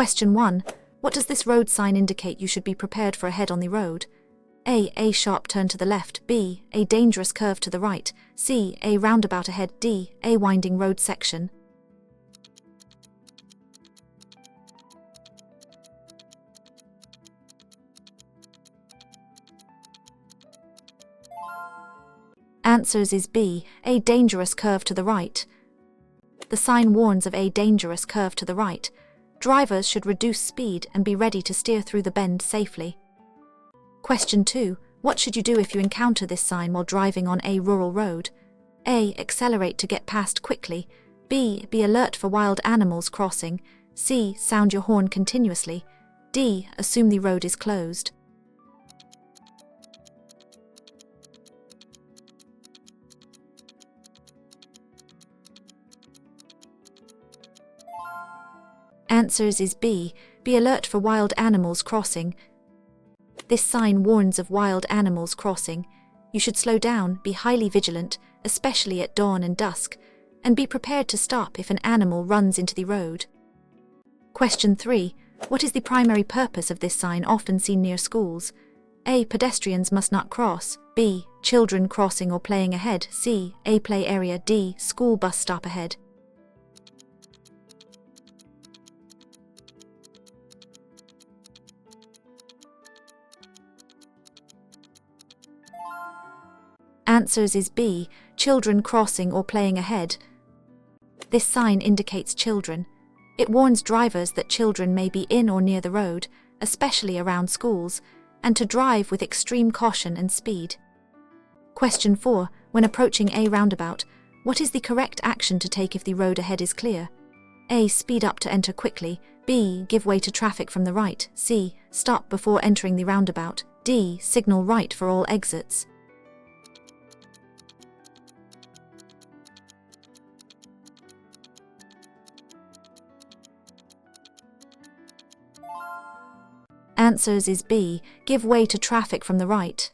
Question 1. What does this road sign indicate you should be prepared for ahead on the road? A sharp turn to the left. B, a dangerous curve to the right. C, a roundabout ahead. D, a winding road section. Answers is B, a dangerous curve to the right. The sign warns of a dangerous curve to the right. Drivers should reduce speed and be ready to steer through the bend safely. Question 2. What should you do if you encounter this sign while driving on a rural road? A. Accelerate to get past quickly. B. Be alert for wild animals crossing. C. Sound your horn continuously. D. Assume the road is closed. Answers is B. Be alert for wild animals crossing. This sign warns of wild animals crossing. You should slow down, be highly vigilant, especially at dawn and dusk, and be prepared to stop if an animal runs into the road. Question 3. What is the primary purpose of this sign often seen near schools? A. Pedestrians must not cross. B. Children crossing or playing ahead. C. A play area. D. School bus stop ahead. Answers is B. Children crossing or playing ahead. This sign indicates children. It warns drivers that children may be in or near the road, especially around schools, and to drive with extreme caution and speed. Question 4. When approaching a roundabout, what is the correct action to take if the road ahead is clear? A. Speed up to enter quickly. B. Give way to traffic from the right. C. Stop before entering the roundabout. D. Signal right for all exits. Answers is B. Give way to traffic from the right.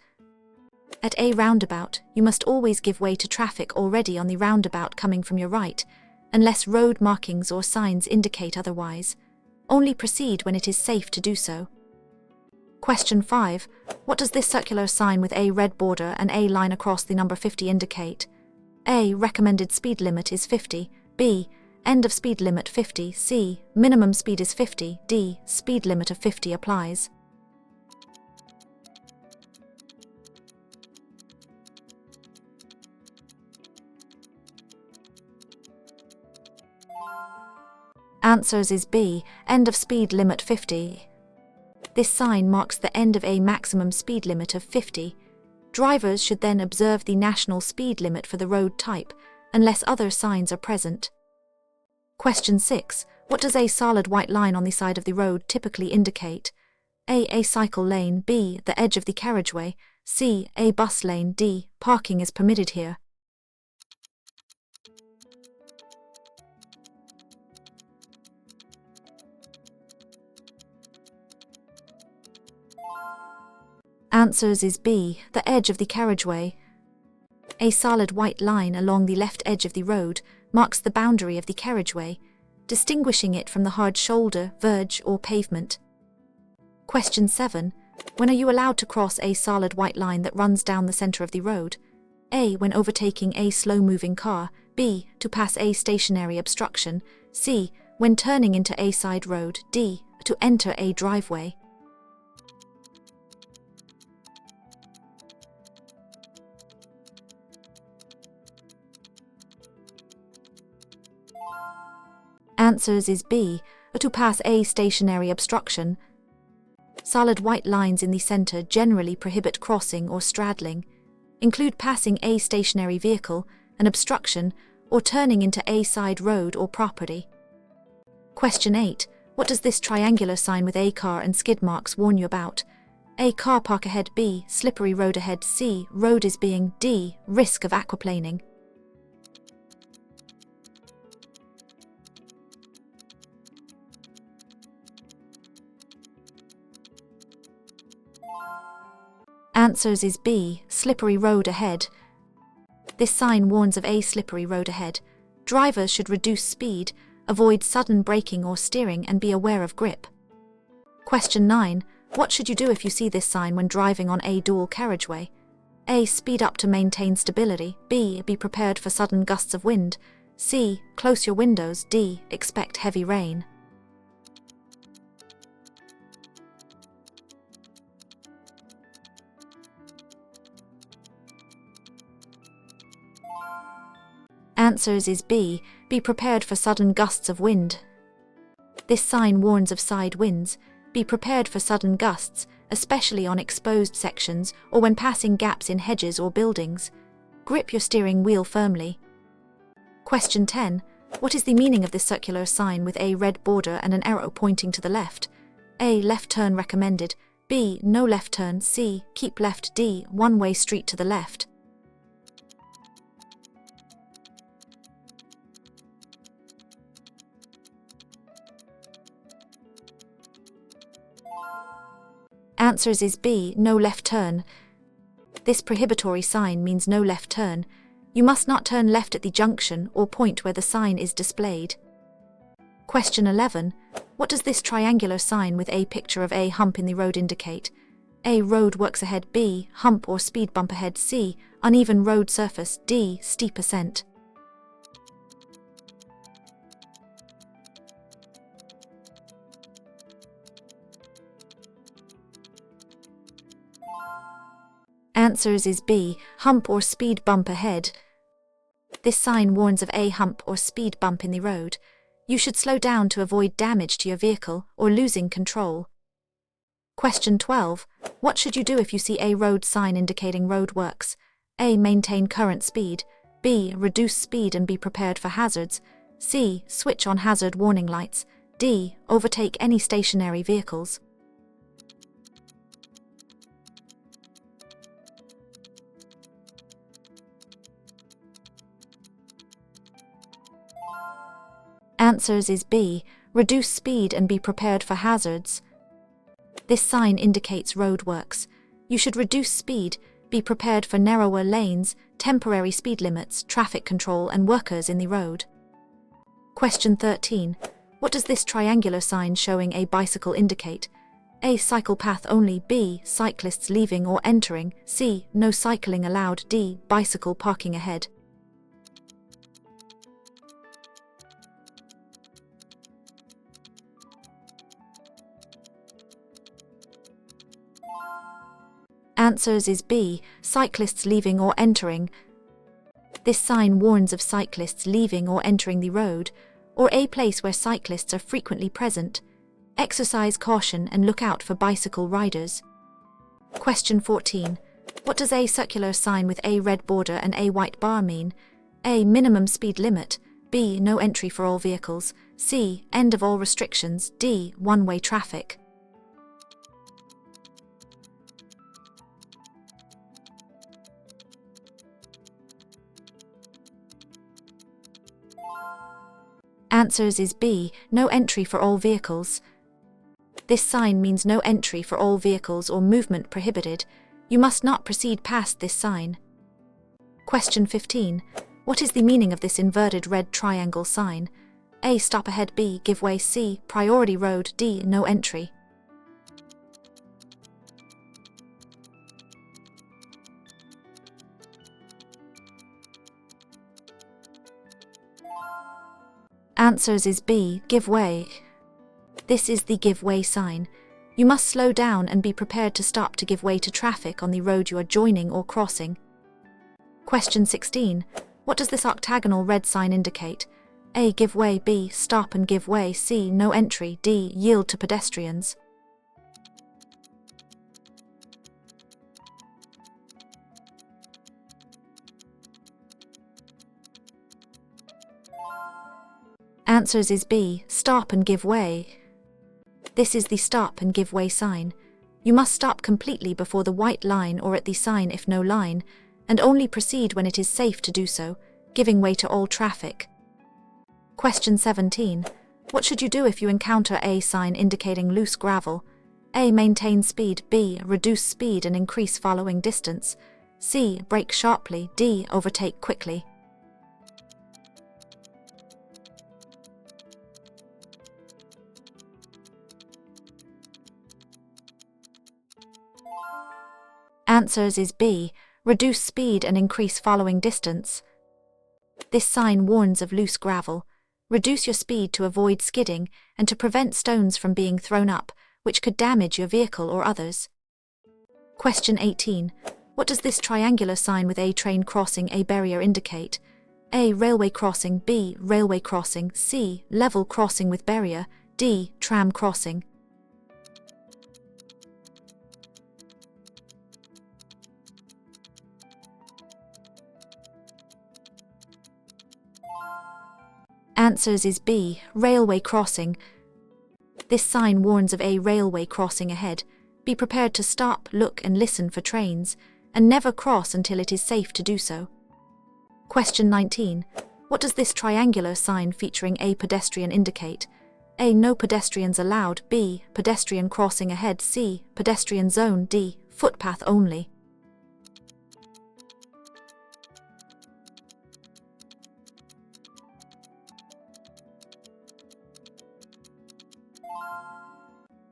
At a roundabout, you must always give way to traffic already on the roundabout coming from your right, unless road markings or signs indicate otherwise. Only proceed when it is safe to do so. Question 5. What does this circular sign with a red border and a line across the number 50 indicate? A. Recommended speed limit is 50. B. End of speed limit 50. C. Minimum speed is 50. D. Speed limit of 50 applies. Answers is B. End of speed limit 50. This sign marks the end of a maximum speed limit of 50. Drivers should then observe the national speed limit for the road type, unless other signs are present. Question 6. What does a solid white line on the side of the road typically indicate? A cycle lane. B. The edge of the carriageway. C. A bus lane. D. Parking is permitted here. Answers is B. The edge of the carriageway. A solid white line along the left edge of the road marks the boundary of the carriageway, distinguishing it from the hard shoulder, verge, or pavement. Question 7. When are you allowed to cross a solid white line that runs down the center of the road? A. When overtaking a slow-moving car. B. To pass a stationary obstruction. C. When turning into a side road. D. To enter a driveway. Answers is B. To pass a stationary obstruction. Solid white lines in the center generally prohibit crossing or straddling, include passing a stationary vehicle, an obstruction, or turning into a side road or property. Question 8. What does this triangular sign with a car and skid marks warn you about? A. Car park ahead. B. Slippery road ahead. C. Road is being. D. Risk of aquaplaning. Answers is B. Slippery road ahead. This sign warns of a slippery road ahead. Drivers should reduce speed, avoid sudden braking or steering and be aware of grip. Question 9. What should you do if you see this sign when driving on a dual carriageway? A. Speed up to maintain stability. B. Be prepared for sudden gusts of wind. C. Close your windows. D. Expect heavy rain. Answers is B. Be prepared for sudden gusts of wind. This sign warns of side winds. Be prepared for sudden gusts, especially on exposed sections or when passing gaps in hedges or buildings. Grip your steering wheel firmly. Question 10. What is the meaning of this circular sign with a red border and an arrow pointing to the left? A. Left turn recommended. B. No left turn. C. Keep left. D. One-way street to the left. Answers is B. No left turn. This prohibitory sign means no left turn. You must not turn left at the junction or point where the sign is displayed. Question 11. What does this triangular sign with a picture of a hump in the road indicate? A. Road works ahead. B. Hump or speed bump ahead. C. Uneven road surface. D. Steep ascent. Answers is B. Hump or speed bump ahead. This sign warns of a hump or speed bump in the road. You should slow down to avoid damage to your vehicle or losing control. Question 12. What should you do if you see a road sign indicating road works? A. Maintain current speed. B. Reduce speed and be prepared for hazards. C. Switch on hazard warning lights. D. Overtake any stationary vehicles. Answers is B. Reduce speed and be prepared for hazards. This sign indicates roadworks. You should reduce speed, be prepared for narrower lanes, temporary speed limits, traffic control, and workers in the road. Question 13. What does this triangular sign showing a bicycle indicate? A. Cycle path only. B. Cyclists leaving or entering. C. No cycling allowed. D. Bicycle parking ahead. Answers is B. Cyclists leaving or entering. This sign warns of cyclists leaving or entering the road, or a place where cyclists are frequently present. Exercise caution and look out for bicycle riders. Question 14. What does a circular sign with a red border and a white bar mean? A. Minimum speed limit. B. No entry for all vehicles. C. End of all restrictions. D. One-way traffic. Answers is B. No entry for all vehicles. This sign means no entry for all vehicles or movement prohibited. You must not proceed past this sign. Question 15. What is the meaning of this inverted red triangle sign? A. Stop ahead. B. Give way. C. Priority road. D. No entry. Answers is B. Give way. This is the give way sign. You must slow down and be prepared to stop to give way to traffic on the road you are joining or crossing. Question 16. What does this octagonal red sign indicate? A. Give way. B. Stop and give way. C. No entry. D. Yield to pedestrians. Answers is B. Stop and give way. This is the stop and give way sign. You must stop completely before the white line or at the sign if no line, and only proceed when it is safe to do so, giving way to all traffic. Question 17. What should you do if you encounter a sign indicating loose gravel? A. Maintain speed. B. Reduce speed and increase following distance. C. Brake sharply. D. Overtake quickly. Answers is B. Reduce speed and increase following distance. This sign warns of loose gravel. Reduce your speed to avoid skidding and to prevent stones from being thrown up, which could damage your vehicle or others. Question 18. What does this triangular sign with a train crossing a barrier indicate? A. Railway crossing. B. Railway crossing. C. Level crossing with barrier. D. Tram crossing. Answers is B. Railway crossing. This sign warns of a railway crossing ahead. Be prepared to stop, look and listen for trains, and never cross until it is safe to do so. Question 19. What does this triangular sign featuring a pedestrian indicate? A. No pedestrians allowed. B. Pedestrian crossing ahead. C. Pedestrian zone. D. Footpath only.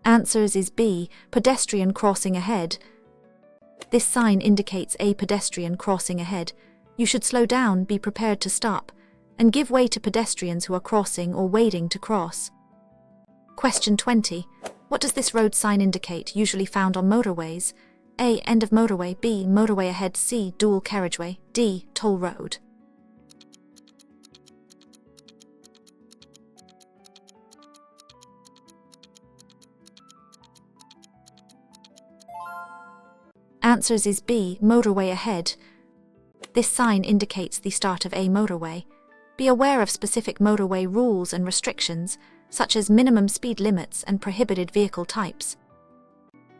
Answers is B. Pedestrian crossing ahead. This sign indicates a pedestrian crossing ahead. You should slow down, be prepared to stop, and give way to pedestrians who are crossing or waiting to cross. Question 20. What does this road sign indicate, usually found on motorways? A. End of motorway. B. Motorway ahead. C. Dual carriageway. D. Toll road. Answers is B. Motorway ahead. This sign indicates the start of a motorway. Be aware of specific motorway rules and restrictions, such as minimum speed limits and prohibited vehicle types.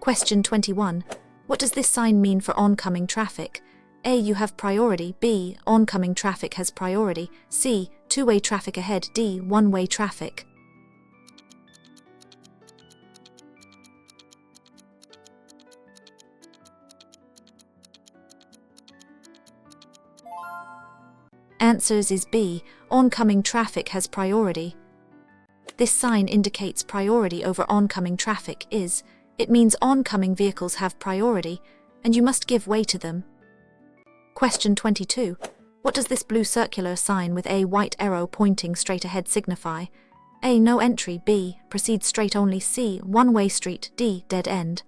Question 21. What does this sign mean for oncoming traffic? A. You have priority. B. Oncoming traffic has priority. C. Two-way traffic ahead. D. One-way traffic. Answers is B. Oncoming traffic has priority. This sign indicates priority over oncoming traffic. It means oncoming vehicles have priority, and you must give way to them. Question 22. What does this blue circular sign with a white arrow pointing straight ahead signify? A. No entry. B. Proceed straight only. C. One-way street. D. Dead end.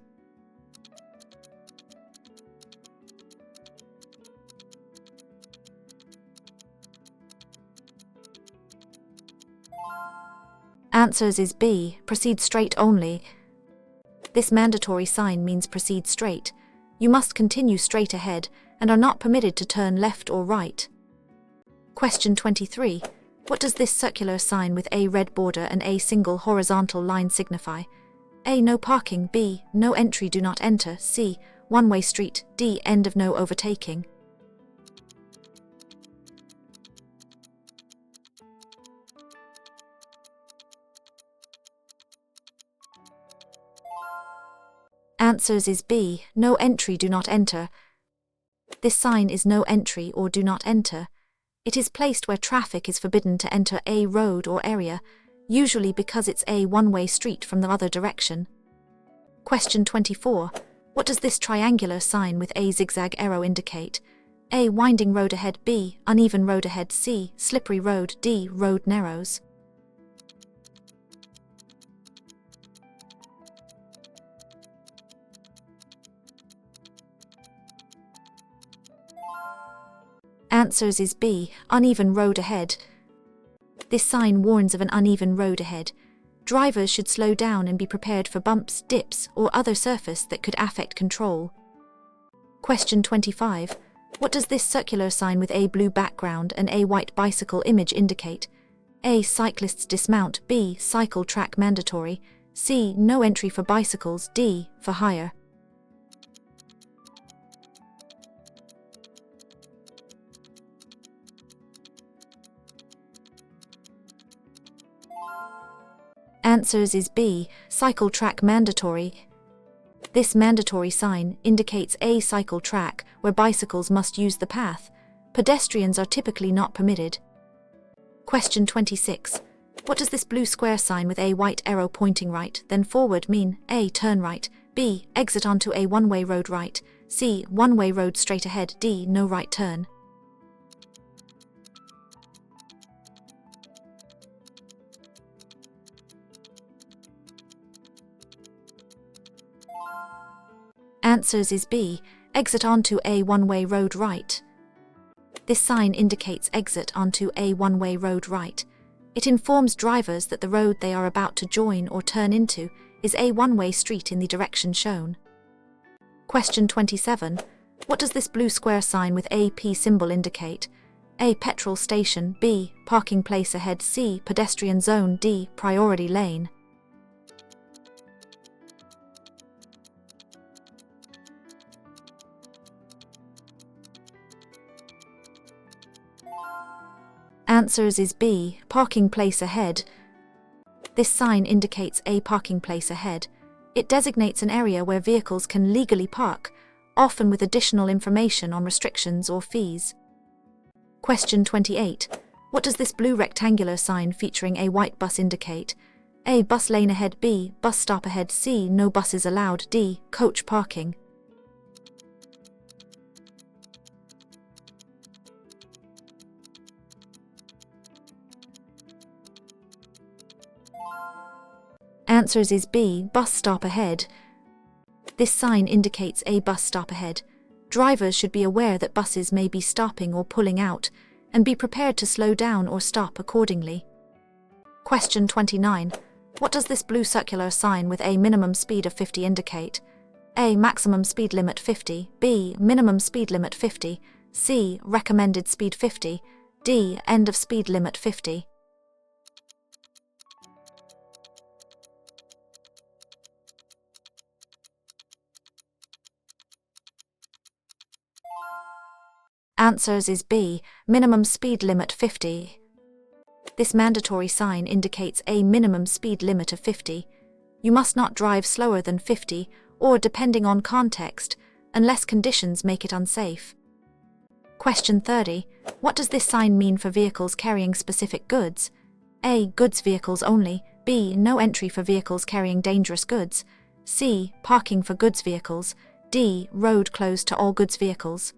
Answers is B. Proceed straight only. This mandatory sign means proceed straight. You must continue straight ahead and are not permitted to turn left or right. Question 23. What does this circular sign with a red border and a single horizontal line signify? A. No parking. B. No entry, do not enter. C. One-way street. D. End of no overtaking. Answers is B. No entry, do not enter. This sign is no entry or do not enter. It is placed where traffic is forbidden to enter a road or area, usually because it's a one-way street from the other direction. Question 24. What does this triangular sign with a zigzag arrow indicate? A. Winding road ahead. B. Uneven road ahead. C. Slippery road. D. Road narrows. Answers is B. Uneven road ahead. This sign warns of an uneven road ahead. Drivers should slow down and be prepared for bumps, dips, or other surface that could affect control. Question 25. What does this circular sign with a blue background and a white bicycle image indicate? A. Cyclists dismount. B. Cycle track mandatory. C. No entry for bicycles. D. For hire. Answers is B. Cycle track mandatory. This mandatory sign indicates a cycle track where bicycles must use the path. Pedestrians are typically not permitted. Question 26. What does this blue square sign with a white arrow pointing right, then forward mean? A. Turn right. B. Exit onto a one-way road right. C. One-way road straight ahead, D. No right turn. Answers is B. Exit onto a one-way road right. This sign indicates exit onto a one-way road right. It informs drivers that the road they are about to join or turn into is a one-way street in the direction shown. Question 27. What does this blue square sign with a P symbol indicate? A. Petrol station, B. Parking place ahead, C. Pedestrian zone, D. Priority lane. Answers is B. Parking place ahead. This sign indicates a parking place ahead. It designates an area where vehicles can legally park, often with additional information on restrictions or fees. Question 28. What does this blue rectangular sign featuring a white bus indicate? A. Bus lane ahead, B. Bus stop ahead, C. No buses allowed, D. Coach parking. Answers is B. Bus stop ahead. This sign indicates a bus stop ahead. Drivers should be aware that buses may be stopping or pulling out, and be prepared to slow down or stop accordingly. Question 29. What does this blue circular sign with a minimum speed of 50 indicate? A. Maximum speed limit 50, B. Minimum speed limit 50, C. Recommended speed 50, D. End of speed limit 50. Answers is B. Minimum speed limit 50. This mandatory sign indicates a minimum speed limit of 50. You must not drive slower than 50, or depending on context, unless conditions make it unsafe. Question 30. What does this sign mean for vehicles carrying specific goods? A. Goods vehicles only, B. No entry for vehicles carrying dangerous goods, C. Parking for goods vehicles, D. Road closed to all goods vehicles.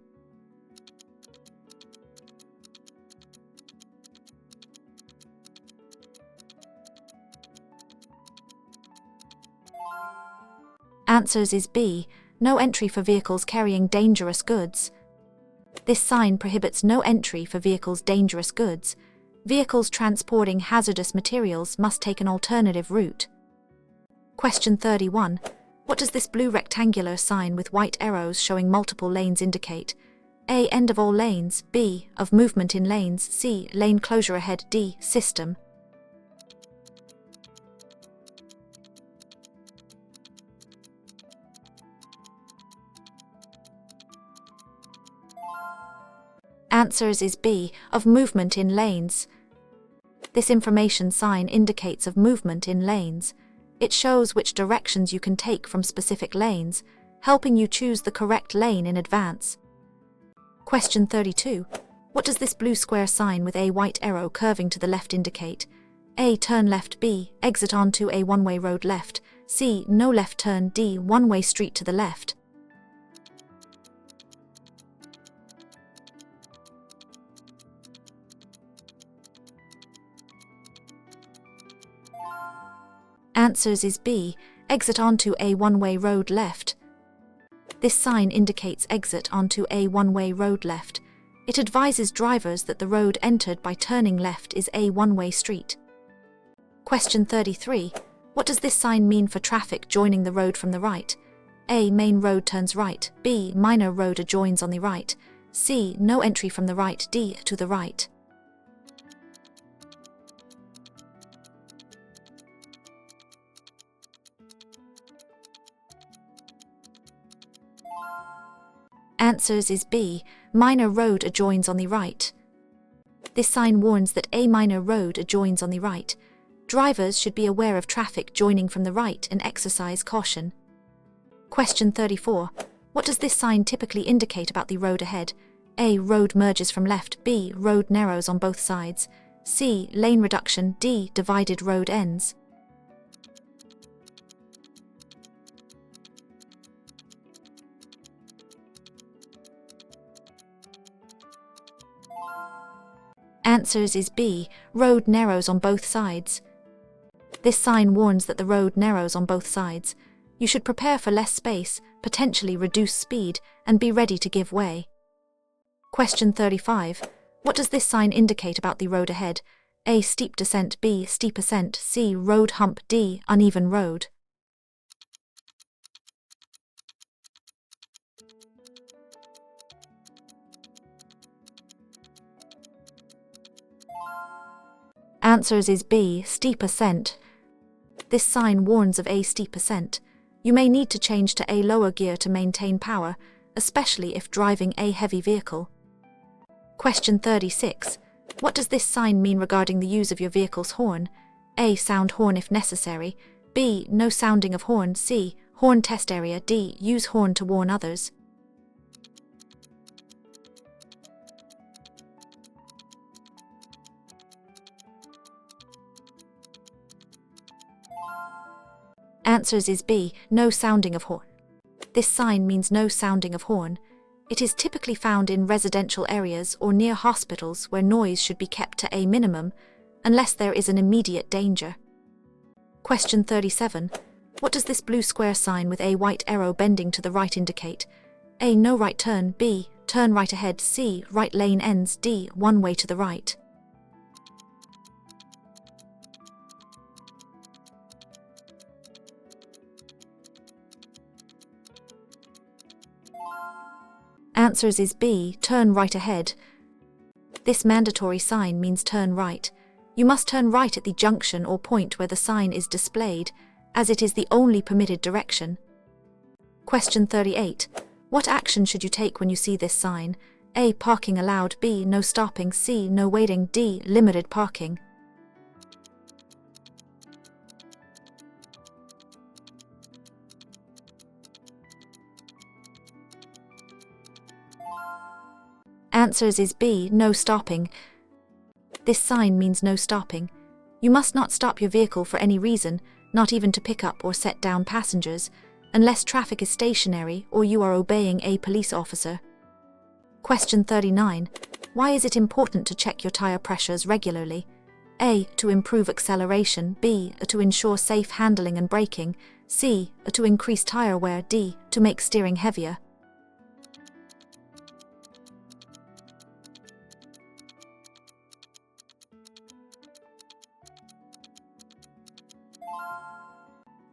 Answers is B. No entry for vehicles carrying dangerous goods. This sign prohibits no entry for vehicles dangerous goods. Vehicles transporting hazardous materials must take an alternative route. Question 31. What does this blue rectangular sign with white arrows showing multiple lanes indicate? A. End of all lanes, B. Of movement in lanes, C. Lane closure ahead, D. System. Answers is B. Of movement in lanes. This information sign indicates of movement in lanes. It shows which directions you can take from specific lanes, helping you choose the correct lane in advance. Question 32. What does this blue square sign with a white arrow curving to the left indicate? A. Turn left, B. Exit onto a one-way road left, C. No left turn, D. One-way street to the left. Answers is B. Exit onto a one-way road left. This sign indicates exit onto a one-way road left. It advises drivers that the road entered by turning left is a one-way street. Question 33. What does this sign mean for traffic joining the road from the right? A. Main road turns right, B. Minor road adjoins on the right, C. No entry from the right, D. To the right. Answers is B. Minor road adjoins on the right. This sign warns that a minor road adjoins on the right. Drivers should be aware of traffic joining from the right and exercise caution. Question 34. What does this sign typically indicate about the road ahead? A. Road merges from left, B. Road narrows on both sides, C. Lane reduction, D. Divided road ends. Answers is B. Road narrows on both sides. This sign warns that the road narrows on both sides. You should prepare for less space, potentially reduce speed, and be ready to give way. Question 35. What does this sign indicate about the road ahead? A. Steep descent. B. Steep ascent. C. Road hump. D. Uneven road. Answers is B. Steep ascent. This sign warns of a steep ascent. You may need to change to a lower gear to maintain power, especially if driving a heavy vehicle. Question 36. What does this sign mean regarding the use of your vehicle's horn? A. Sound horn if necessary. B. No sounding of horn. C. Horn test area. D. Use horn to warn others. Answers is B. No sounding of horn. This sign means no sounding of horn. It is typically found in residential areas or near hospitals where noise should be kept to a minimum, unless there is an immediate danger. Question 37. What does this blue square sign with a white arrow bending to the right indicate? A. No right turn. B. Turn right ahead. C. Right lane ends. D. One way to the right. Answers is B. Turn right ahead. This mandatory sign means turn right. You must turn right at the junction or point where the sign is displayed, as it is the only permitted direction. Question 38. What action should you take when you see this sign? A. Parking allowed. B. No stopping. C. No waiting. D. Limited parking. Answers is B. No stopping. This sign means no stopping. You must not stop your vehicle for any reason, not even to pick up or set down passengers, unless traffic is stationary or you are obeying a police officer. Question 39. Why is it important to check your tire pressures regularly? A. To improve acceleration. B. To ensure safe handling and braking. C. To increase tire wear. D. To make steering heavier.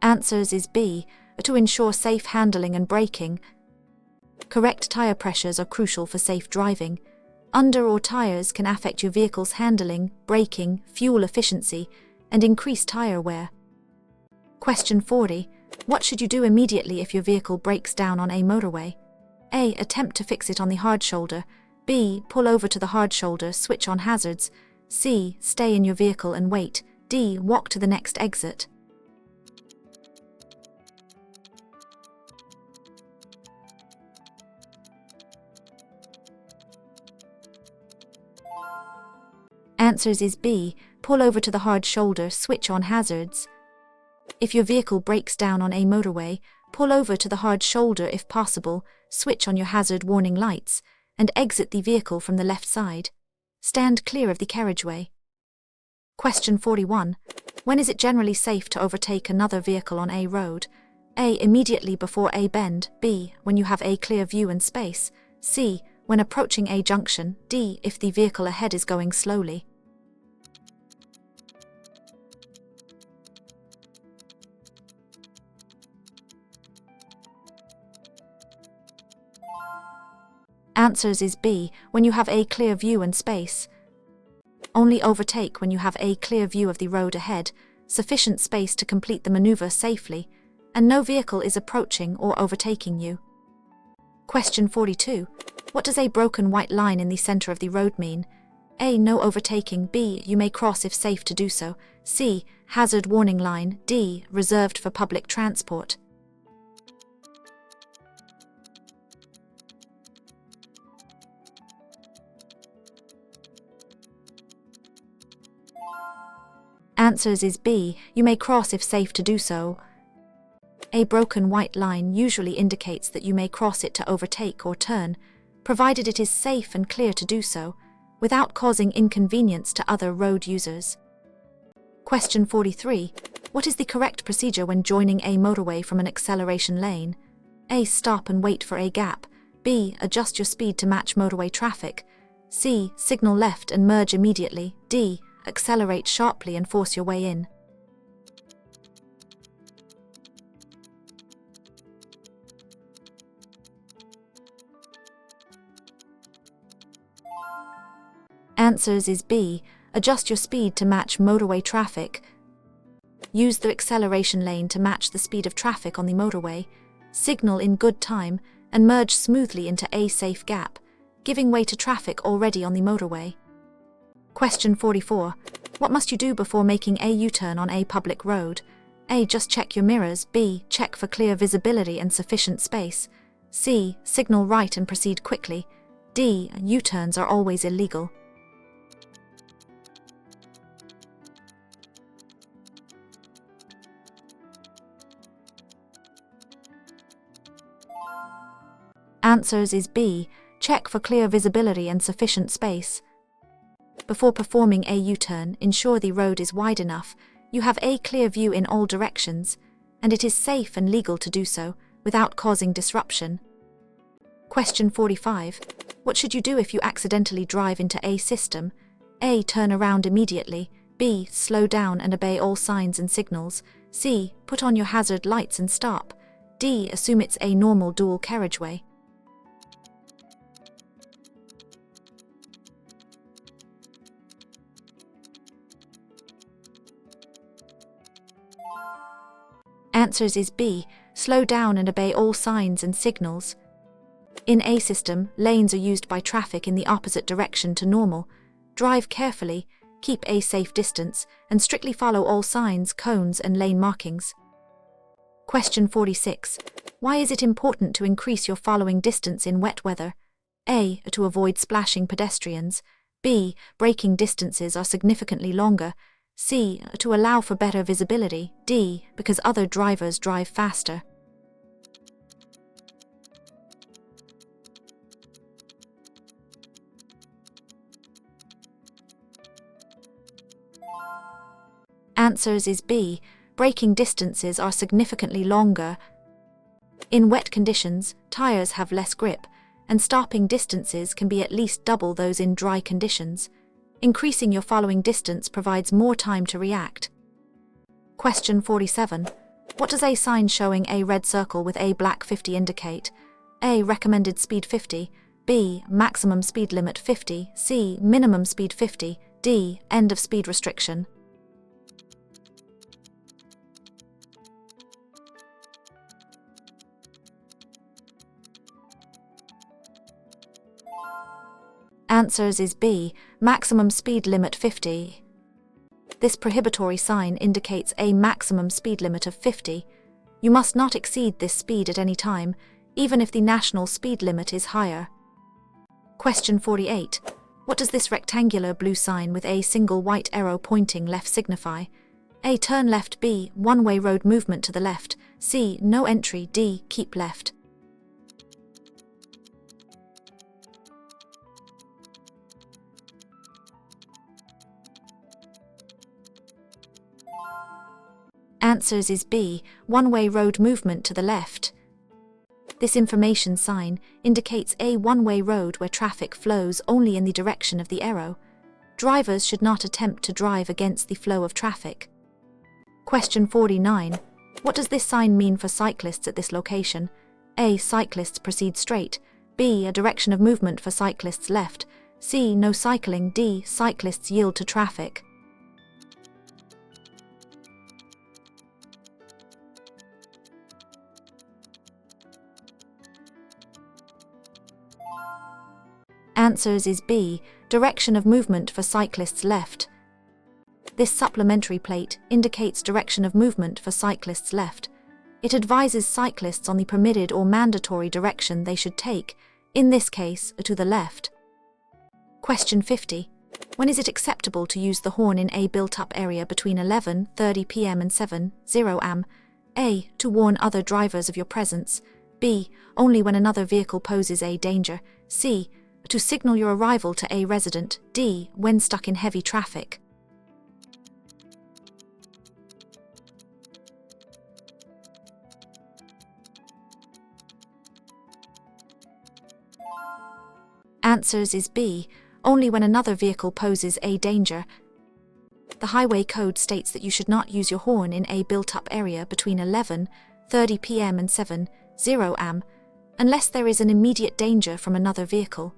Answers is B. To ensure safe handling and braking. Correct tire pressures are crucial for safe driving. Under or tires can affect your vehicle's handling, braking, fuel efficiency, and increase tire wear. Question 40. What should you do immediately if your vehicle breaks down on a motorway? A. Attempt to fix it on the hard shoulder. B. Pull over to the hard shoulder, switch on hazards. C. Stay in your vehicle and wait. D. Walk to the next exit. Answers is B. Pull over to the hard shoulder, switch on hazards. If your vehicle breaks down on a motorway, pull over to the hard shoulder if possible, switch on your hazard warning lights, and exit the vehicle from the left side. Stand clear of the carriageway. Question 41. When is it generally safe to overtake another vehicle on a road? A. Immediately before a bend. B. When you have a clear view and space. C. When approaching a junction. D. If the vehicle ahead is going slowly. Answers is B. When you have a clear view and space. Only overtake when you have a clear view of the road ahead, sufficient space to complete the maneuver safely, and no vehicle is approaching or overtaking you. Question 42. What does a broken white line in the center of the road mean? A. No overtaking. B. You may cross if safe to do so. C. Hazard warning line. D. Reserved for public transport. Answers is B. You may cross if safe to do so. A broken white line usually indicates that you may cross it to overtake or turn, provided it is safe and clear to do so, without causing inconvenience to other road users. Question 43. What is the correct procedure when joining a motorway from an acceleration lane? A. Stop and wait for a gap. B. Adjust your speed to match motorway traffic. C. Signal left and merge immediately. D. Accelerate sharply and force your way in. Answers is B. Adjust your speed to match motorway traffic. Use the acceleration lane to match the speed of traffic on the motorway. Signal in good time and merge smoothly into a safe gap, giving way to traffic already on the motorway. Question 44. What must you do before making a U-turn on a public road? A. Just check your mirrors. B. Check for clear visibility and sufficient space. C. Signal right and proceed quickly. D. U-turns are always illegal. Answers is B. Check for clear visibility and sufficient space. Before performing a U-turn, ensure the road is wide enough, you have a clear view in all directions, and it is safe and legal to do so without causing disruption. Question 45. What should you do if you accidentally drive into a system? A. Turn around immediately. B. Slow down and obey all signs and signals. C. Put on your hazard lights and stop. D. Assume it's a normal dual carriageway. Answers is B. Slow down and obey all signs and signals. In a system, lanes are used by traffic in the opposite direction to normal. Drive carefully, keep a safe distance, and strictly follow all signs, cones, and lane markings. Question 46. Why is it important to increase your following distance in wet weather? A. To avoid splashing pedestrians. B. Braking distances are significantly longer. C. To allow for better visibility. D. Because other drivers drive faster. Answers is B. Braking distances are significantly longer. In wet conditions, tires have less grip, and stopping distances can be at least double those in dry conditions. Increasing your following distance provides more time to react. Question 47. What does a sign showing a red circle with a black 50 indicate? A. Recommended speed 50. B. Maximum speed limit 50. C. Minimum speed 50. D. End of speed restriction. Answers is B. Maximum speed limit 50. This prohibitory sign indicates a maximum speed limit of 50. You must not exceed this speed at any time, even if the national speed limit is higher. Question 48. What does this rectangular blue sign with a single white arrow pointing left signify? A. Turn left. B. One-way road movement to the left. C. No entry. D. Keep left. Answers is B. One-way road movement to the left. This information sign indicates a one-way road where traffic flows only in the direction of the arrow. Drivers should not attempt to drive against the flow of traffic. Question 49. What does this sign mean for cyclists at this location? A. Cyclists proceed straight. B. A direction of movement for cyclists left. C. No cycling. D. Cyclists yield to traffic. Answers is B. Direction of movement for cyclists left. This supplementary plate indicates direction of movement for cyclists left. It advises cyclists on the permitted or mandatory direction they should take, in this case, to the left. Question 50. When is it acceptable to use the horn in a built-up area between 11:30 p.m. and 7:00 am? A. To warn other drivers of your presence. B. Only when another vehicle poses a danger. C. To signal your arrival to A resident. D. When stuck in heavy traffic. Answers is B. Only when another vehicle poses a danger. The highway code states that you should not use your horn in a built-up area between 11:30 p.m. and 7:00 am, unless there is an immediate danger from another vehicle.